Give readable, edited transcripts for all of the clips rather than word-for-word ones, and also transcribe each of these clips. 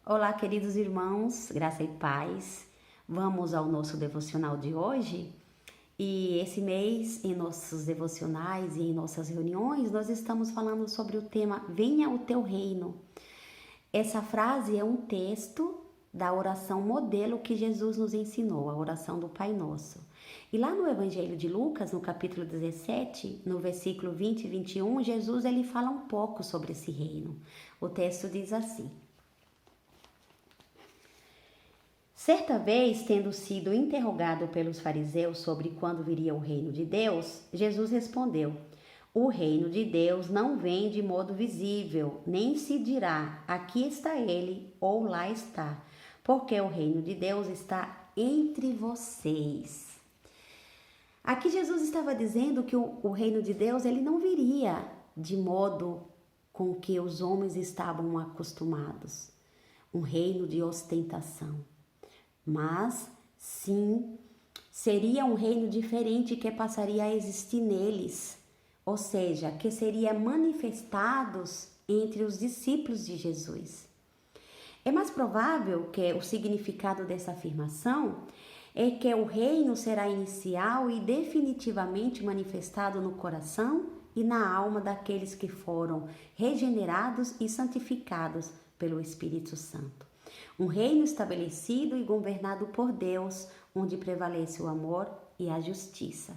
Olá, queridos irmãos, graça e paz. Vamos ao nosso devocional de hoje. E esse mês, em nossos devocionais e em nossas reuniões, nós estamos falando sobre o tema Venha o teu reino. Essa frase é um texto da oração modelo que Jesus nos ensinou, a oração do Pai Nosso. E lá no Evangelho de Lucas, no capítulo 17, no versículo 20 e 21, Jesus ele fala um pouco sobre esse reino. O texto diz assim: Certa vez, tendo sido interrogado pelos fariseus sobre quando viria o reino de Deus, Jesus respondeu: O reino de Deus não vem de modo visível, nem se dirá: aqui está ele ou lá está, porque o reino de Deus está entre vocês. Aqui Jesus estava dizendo que o reino de Deus ele não viria de modo com que os homens estavam acostumados, um reino de ostentação. Mas, sim, seria um reino diferente que passaria a existir neles, ou seja, que seria manifestados entre os discípulos de Jesus. É mais provável que o significado dessa afirmação é que o reino será inicial e definitivamente manifestado no coração e na alma daqueles que foram regenerados e santificados pelo Espírito Santo. Um reino estabelecido e governado por Deus, onde prevalece o amor e a justiça.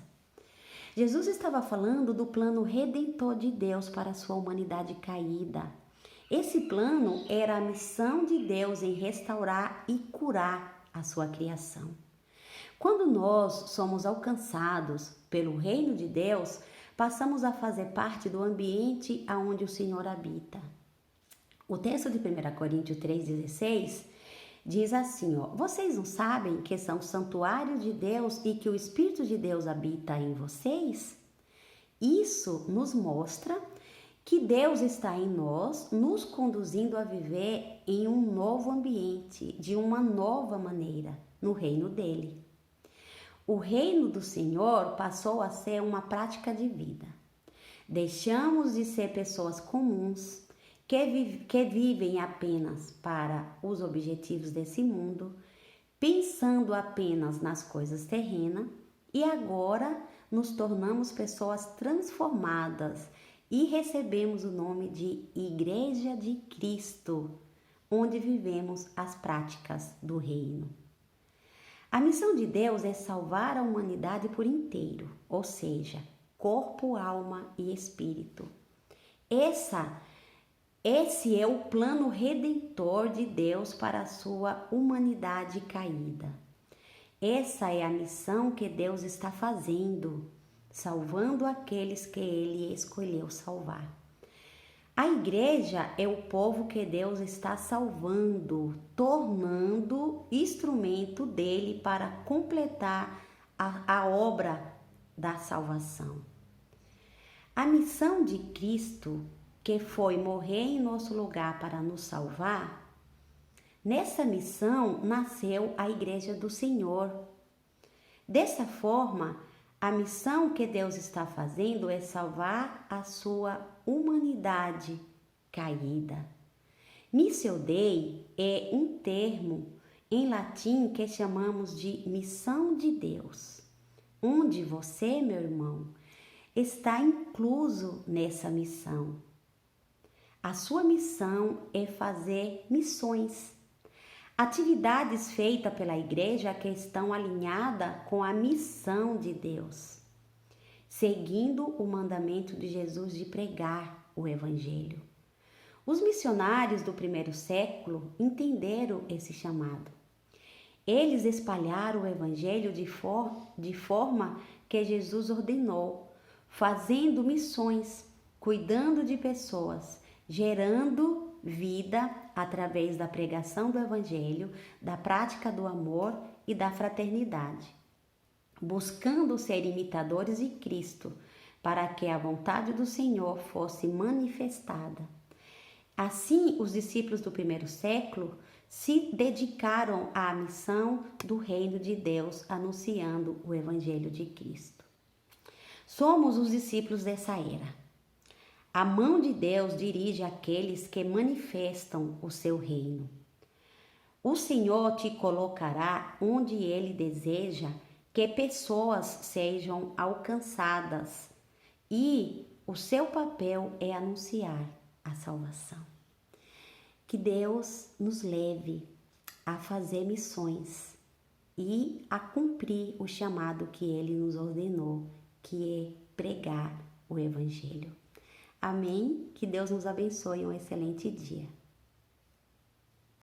Jesus estava falando do plano redentor de Deus para a sua humanidade caída. Esse plano era a missão de Deus em restaurar e curar a sua criação. Quando nós somos alcançados pelo reino de Deus, passamos a fazer parte do ambiente aonde o Senhor habita. O texto de 1 Coríntios 3,16 diz assim, vocês não sabem que são santuários de Deus e que o Espírito de Deus habita em vocês? Isso nos mostra que Deus está em nós, nos conduzindo a viver em um novo ambiente, de uma nova maneira, no reino dele. O reino do Senhor passou a ser uma prática de vida. Deixamos de ser pessoas comuns, que vivem apenas para os objetivos desse mundo, pensando apenas nas coisas terrenas, e agora nos tornamos pessoas transformadas e recebemos o nome de Igreja de Cristo, onde vivemos as práticas do reino. A missão de Deus é salvar a humanidade por inteiro, ou seja, corpo, alma e espírito. Esse é o plano redentor de Deus para a sua humanidade caída. Essa é a missão que Deus está fazendo, salvando aqueles que Ele escolheu salvar. A igreja é o povo que Deus está salvando, tornando instrumento dele para completar a obra da salvação. A missão de Cristo, que foi morrer em nosso lugar para nos salvar, nessa missão nasceu a Igreja do Senhor. Dessa forma, a missão que Deus está fazendo é salvar a sua humanidade caída. Missio Dei é um termo em latim que chamamos de missão de Deus, onde você, meu irmão, está incluso nessa missão. A sua missão é fazer missões. Atividades feitas pela igreja que estão alinhadas com a missão de Deus, seguindo o mandamento de Jesus de pregar o Evangelho. Os missionários do primeiro século entenderam esse chamado. Eles espalharam o Evangelho de forma que Jesus ordenou, fazendo missões, cuidando de pessoas, gerando vida através da pregação do Evangelho, da prática do amor e da fraternidade, buscando ser imitadores de Cristo, para que a vontade do Senhor fosse manifestada. Assim, os discípulos do primeiro século se dedicaram à missão do reino de Deus, anunciando o Evangelho de Cristo. Somos os discípulos dessa era. A mão de Deus dirige aqueles que manifestam o seu reino. O Senhor te colocará onde Ele deseja que pessoas sejam alcançadas e o seu papel é anunciar a salvação. Que Deus nos leve a fazer missões e a cumprir o chamado que Ele nos ordenou, que é pregar o Evangelho. Amém? Que Deus nos abençoe um excelente dia.